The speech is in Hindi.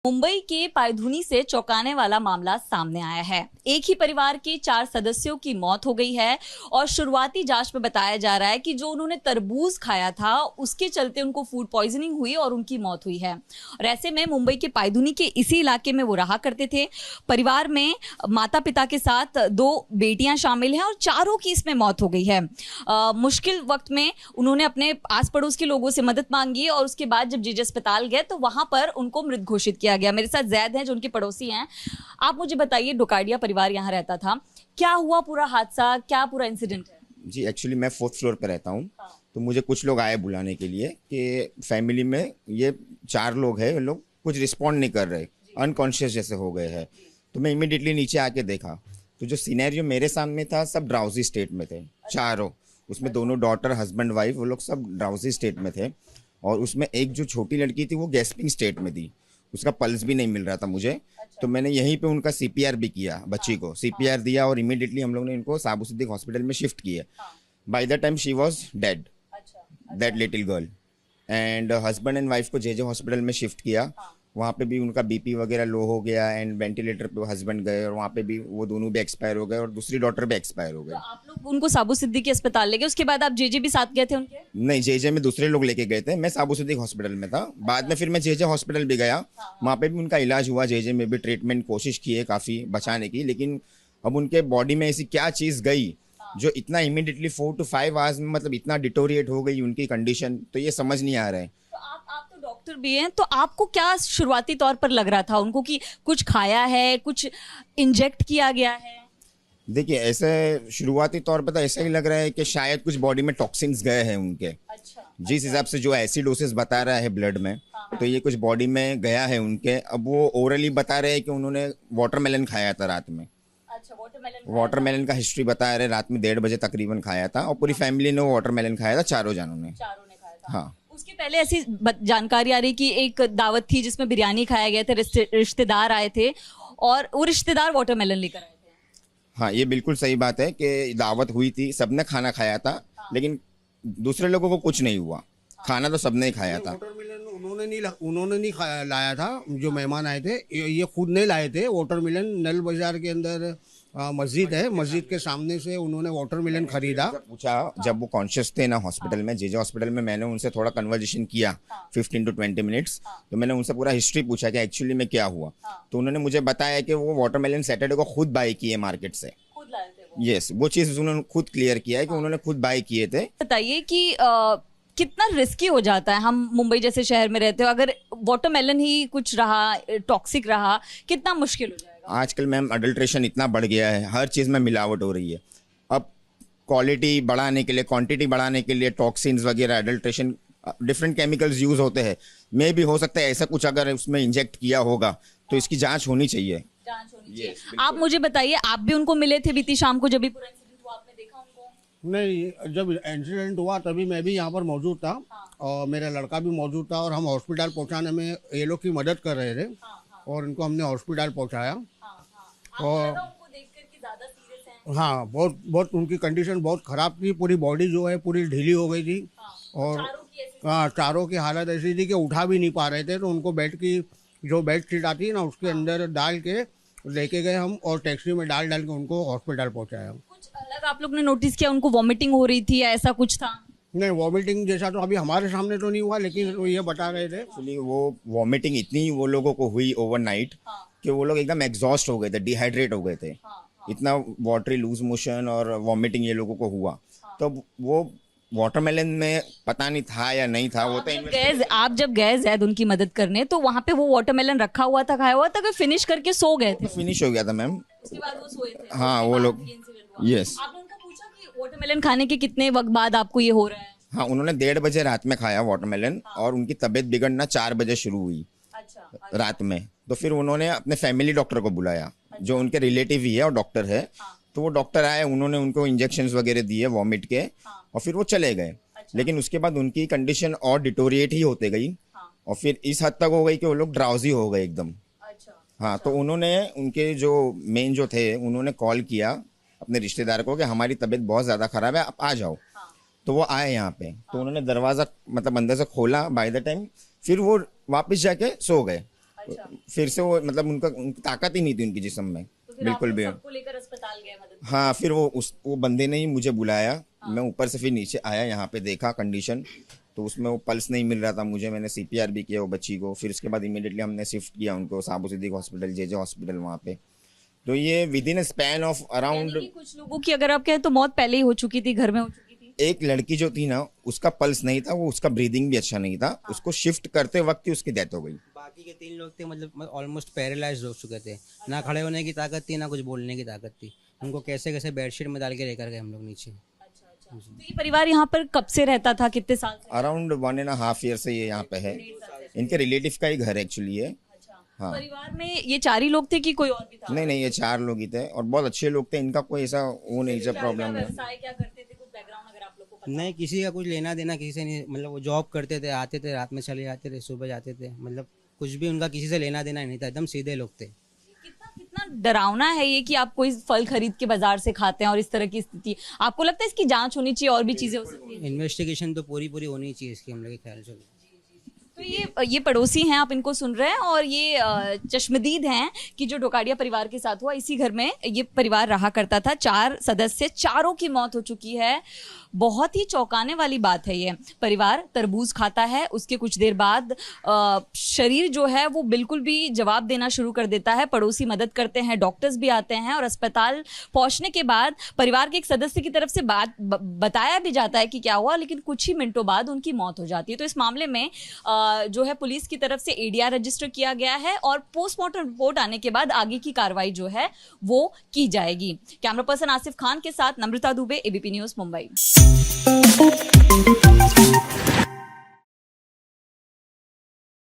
मुंबई के पायधुनी से चौंकाने वाला मामला सामने आया है। एक ही परिवार के 4 सदस्यों की मौत हो गई है और शुरुआती जांच में बताया जा रहा है कि जो उन्होंने तरबूज खाया था उसके चलते उनको फूड पॉइजनिंग हुई और उनकी मौत हुई है। और ऐसे में मुंबई के पायधुनी के इसी इलाके में वो रहा करते थे। परिवार में माता पिता के साथ 2 बेटियां शामिल हैं और चारों की इसमें मौत हो गई है। मुश्किल वक्त में उन्होंने अपने आस पड़ोस के लोगों से मदद मांगी और उसके बाद जब जीजे अस्पताल गए तो वहां पर उनको मृत घोषित किया गया। मेरे साथ जैद हैं जो उनके पड़ोसी हैं। आप मुझे बताइए, डोकाडिया परिवार यहाँ रहता था, क्या हुआ पूरा हादसा, क्या पूरा इंसिडेंट है? जी एक्चुअली मैं 4th फ्लोर पे रहता हूँ। तो मुझे कुछ लोग आए बुलाने के लिए कि फैमिली में ये 4 लोग हैं, लोग कुछ रिस्पॉन्ड नहीं कर रहे, अनकॉन्शियस जैसे हो गए हैं। तो मैं इमीडिएटली नीचे आके देखा तो जो सिनेरियो मेरे सामने था सब ड्राउजी स्टेट में थे, चारों। उसमें दोनों डॉटर, हस्बैंड, वाइफ, वो लोग सब ड्राउजी स्टेट में थे। और उसमें एक जो छोटी लड़की थी वो गैस्पिंग स्टेट में थी, उसका पल्स भी नहीं मिल रहा था मुझे। तो मैंने यहीं पे उनका सीपीआर भी किया, बच्ची को सीपीआर दिया और इमीडिएटली हम लोग ने इनको साबू सिद्दीक हॉस्पिटल में शिफ्ट किया। By the time she was dead, that little girl. And husband and wife को जेजे हॉस्पिटल में शिफ्ट किया। वहाँ पे भी उनका बीपी वगैरह लो हो गया एंड वेंटिलेटर पे हस्बैंड गए और वहाँ पे भी वो दोनों भी एक्सपायर हो गए और दूसरी डॉटर भी एक्सपायर हो गई। तो आप लोग उनको साबू सिद्दीकी अस्पताल ले गए, उसके बाद आप जेजे भी साथ गए थे उनके? नहीं, जेजे में दूसरे लोग लेके गए थे, मैं साबू सिद्दीक हॉस्पिटल में था। बाद में फिर मैं जेजे हॉस्पिटल भी गया, वहाँ पे भी उनका इलाज हुआ। जेजे में भी ट्रीटमेंट कोशिश की है काफ़ी बचाने की, लेकिन अब उनके बॉडी में ऐसी क्या चीज़ गई जो इतना इमीडिएटली 4 to 5 आवर्स में मतलब इतना डिटोरिएट हो गई उनकी कंडीशन, तो ये समझ नहीं आ रहा है। तो आप तो डॉक्टर भी हैं, तो आपको क्या शुरुआती तौर पर लग रहा था उनको कि कुछ खाया है, कुछ इंजेक्ट किया गया है? देखिए ऐसे शुरुआती तौर पर तो ऐसा ही लग रहा है कि शायद कुछ बॉडी में टॉक्सिन्स गए हैं उनके। अच्छा। जिस हिसाब से जो एसिडोसिस बता रहा है ब्लड में, तो ये कुछ बॉडी में गया है उनके। अब वो ओरली बता रहे हैं कि उन्होंने वाटरमेलन खाया था रात में। अच्छा, वाटरमेलन का हिस्ट्री बता रहे, रात में 1:30 बजे तकरीबन खाया था और पूरी फैमिली ने वो वाटरमेलन खाया था, चारों जानों ने खाया था। हाँ। उसके पहले ऐसी जानकारी आ रही कि एक दावत थी जिसमें बिरयानी खाया गया था, रिश्तेदार आए थे और वो रिश्तेदार वाटरमेलन लेकर आए थे। हाँ, ये बिल्कुल सही बात है कि दावत हुई थी, सबने खाना खाया था, लेकिन दूसरे लोगों को कुछ नहीं हुआ। खाना तो सबने ही खाया था। वाटरमेलन उन्होंने नहीं लाया था, जो मेहमान आए थे ये खुद नहीं लाए थे। वाटरमेलन नल बाजार के अंदर मस्जिद है, मस्जिद के सामने से उन्होंने वाटरमेलन खरीदा। पूछा जब वो कॉन्शियस थे ना हॉस्पिटल में, जेजे हॉस्पिटल में, मैंने उनसे थोड़ा कन्वर्जेशन किया 15 to 20 मिनट्स। तो मैंने उनसे पूरा हिस्ट्री पूछा कि एक्चुअली में क्या हुआ। तो उन्होंने मुझे बताया कि वो वाटरमेलन सैटरडे को खुद बाई किए मार्केट से। खुद लाए थे वो? यस, वो चीज़ उन्होंने खुद क्लियर किया है कि उन्होंने खुद बाई किए थे। बताइए कि कितना रिस्की हो जाता है, हम मुंबई जैसे शहर में रहते हो, अगर वाटरमेलन ही कुछ रहा, टॉक्सिक रहा, कितना मुश्किल हो जाएगा? आजकल मैम अडल्ट्रेशन इतना बढ़ गया है, हर चीज़ में मिलावट हो रही है। अब क्वालिटी बढ़ाने के लिए, क्वांटिटी बढ़ाने के लिए टॉक्सिन्स वगैरह, अडल्ट्रेशन, डिफरेंट केमिकल्स यूज़ होते हैं। मे भी हो सकता है ऐसा कुछ अगर उसमें इंजेक्ट किया होगा तो इसकी जांच होनी चाहिए। जांच होनी चाहिए। आप मुझे बताइए, आप भी उनको मिले थे बीती शाम को जब भी पूरा इंसिडेंट हुआ, आपने देखा उनको? नहीं, जब इंसिडेंट हुआ तभी मैं भी यहाँ पर मौजूद था और मेरा लड़का भी मौजूद था और हम हॉस्पिटल पहुँचाने में ये लोग की मदद कर रहे थे और इनको हमने हॉस्पिटल पहुँचाया। और हाँ, बहुत उनकी कंडीशन बहुत ख़राब थी, पूरी बॉडी जो है पूरी ढीली हो गई थी और हाँ, चारों की हालत ऐसी थी कि उठा भी नहीं पा रहे थे। तो उनको बेड की जो बेड शीट आती है ना, उसके अंदर डाल के लेके गए हम और टैक्सी में डाल के उनको हॉस्पिटल पहुंचाया। कुछ अलग आप लोग ने नोटिस किया, उनको वॉमिटिंग हो रही थी या ऐसा कुछ था? नहीं, वॉमिटिंग जैसा तो अभी हमारे सामने तो नहीं हुआ, लेकिन वो ये बता रहे थे। एक्चुअली वो वॉमिटिंग इतनी वो लोगों को हुई ओवरनाइट कि वो लोग एकदम एग्जॉस्ट हो गए थे, डिहाइड्रेट हो गए थे। इतना वाटरी लूज मोशन और वॉमिटिंग ये लोगों को हुआ। तो वो वाटरमेलन में पता नहीं था या नहीं था, वो तो आप जब गए जैद उनकी मदद करने, तो वहाँ पे वो वाटरमेलन रखा हुआ था, खाया हुआ था, कि फिनिश करके सो गए थे? फिनिश हो गया था मैम। उसके बाद वो सोए थे? हाँ, वो लोग यस। आपने उनको पूछा कि वाटरमेलन खाने के कितने वक्त बाद आपको ये हो रहा है? हाँ, उन्होंने 1:30 बजे रात में खाया वाटरमेलन और उनकी तबीयत बिगड़ना 4 बजे शुरू हुई रात में। तो फिर उन्होंने अपने फैमिली डॉक्टर को बुलाया, जो उनके रिलेटिव ही है और डॉक्टर है। तो वो डॉक्टर आए, उन्होंने उनको इंजेक्शंस वगैरह दिए वॉमिट के और फिर वो चले गए। लेकिन उसके बाद उनकी कंडीशन और डिटोरिएट ही होते गई और फिर इस हद तक हो गई कि वो लोग ड्राउजी हो गए एकदम। हाँ, तो उन्होंने उनके जो मेन जो थे उन्होंने कॉल किया अपने रिश्तेदार को कि हमारी तबीयत बहुत ज़्यादा ख़राब है, आप आ जाओ। तो वो आए यहाँ पे, तो उन्होंने दरवाज़ा मतलब अंदर से खोला बाय द टाइम, फिर वो वापस जाके सो गए। फिर से वो मतलब उनकी ताकत ही नहीं थी उनकी जिस्म में, तो फिर बिल्कुल आप भी। सबको लेकर अस्पताल गए मदद? हाँ, फिर वो बंदे ने ही मुझे बुलाया, मैं ऊपर से फिर नीचे आया, यहाँ पे देखा कंडीशन, तो उसमें वो पल्स नहीं मिल रहा था मुझे, मैंने CPR भी किया वो बच्ची को, फिर उसके बाद इमीडिएटली हमने शिफ्ट किया उनको साबू सिद्दीक हॉस्पिटल, JJ हॉस्पिटल वहाँ पे। तो ये with in span of around, यानी कि कुछ लोगों की अगर आप कहें तो मौत पहले ही हो चुकी थी, घर में हो चुकी थी। एक लड़की जो थी ना, उसका पल्स नहीं था, वो उसका ब्रीदिंग भी अच्छा नहीं था, उसको शिफ्ट करते वक्त ही उसकी डेथ हो गई। बाकी के 3 लोग थे मतलब ऑलमोस्ट पैरालाइज्ड हो चुके थे, ना खड़े होने की ताकत थी ना कुछ बोलने की ताकत थी। उनको कैसे कैसे बेडशीट में डाल के लेकर गए हम लोग नीचे। तो ये परिवार यहाँ पर कब से रहता था, कितने साल से? अराउंड 1.5 ईयर से ये यहाँ पे है, इनके रिलेटिव का ही घर एक्चुअली है। हाँ। परिवार में ये 4 ही लोग थे कि कोई और भी था? नहीं, ये 4 लोग ही थे और बहुत अच्छे लोग थे, इनका कोई ऐसा वो नहीं था प्रॉब्लम है। व्यवसाय क्या करते थे, कुछ बैकग्राउंड अगर आप लोग को पता? नहीं, किसी का कुछ लेना देना किसी से नहीं, मतलब वो जॉब करते थे, आते थे रात में चले जाते थे, सुबह जाते थे, मतलब कुछ भी उनका किसी से लेना देना नहीं था, एकदम सीधे लोग थे। कितना डरावना है ये कि आप कोई फल खरीद के बाजार से खाते हैं और इस तरह की स्थिति, आपको लगता है इसकी जांच होनी चाहिए और भी चीजें हो सकती है? इन्वेस्टिगेशन तो पूरी होनी चाहिए इसकी, हम लोग के ख्याल से। तो ये पड़ोसी हैं, आप इनको सुन रहे हैं, और ये चश्मदीद हैं कि जो ढोकाड़िया परिवार के साथ हुआ, इसी घर में ये परिवार रहा करता था, 4 सदस्य, चारों की मौत हो चुकी है। बहुत ही चौंकाने वाली बात है ये। परिवार तरबूज खाता है, उसके कुछ देर बाद शरीर जो है वो बिल्कुल भी जवाब देना शुरू कर देता है, पड़ोसी मदद करते हैं, डॉक्टर्स भी आते हैं, और अस्पताल पहुंचने के बाद परिवार के एक सदस्य की तरफ से बताया भी जाता है कि क्या हुआ, लेकिन कुछ ही मिनटों बाद उनकी मौत हो जाती है। तो इस मामले में जो है पुलिस की तरफ से ADR रजिस्टर किया गया है और पोस्टमार्टम रिपोर्ट आने के बाद आगे की कार्रवाई जो है वो की जाएगी। कैमरा पर्सन आसिफ खान के साथ नम्रता दुबे, ABP न्यूज़, मुंबई।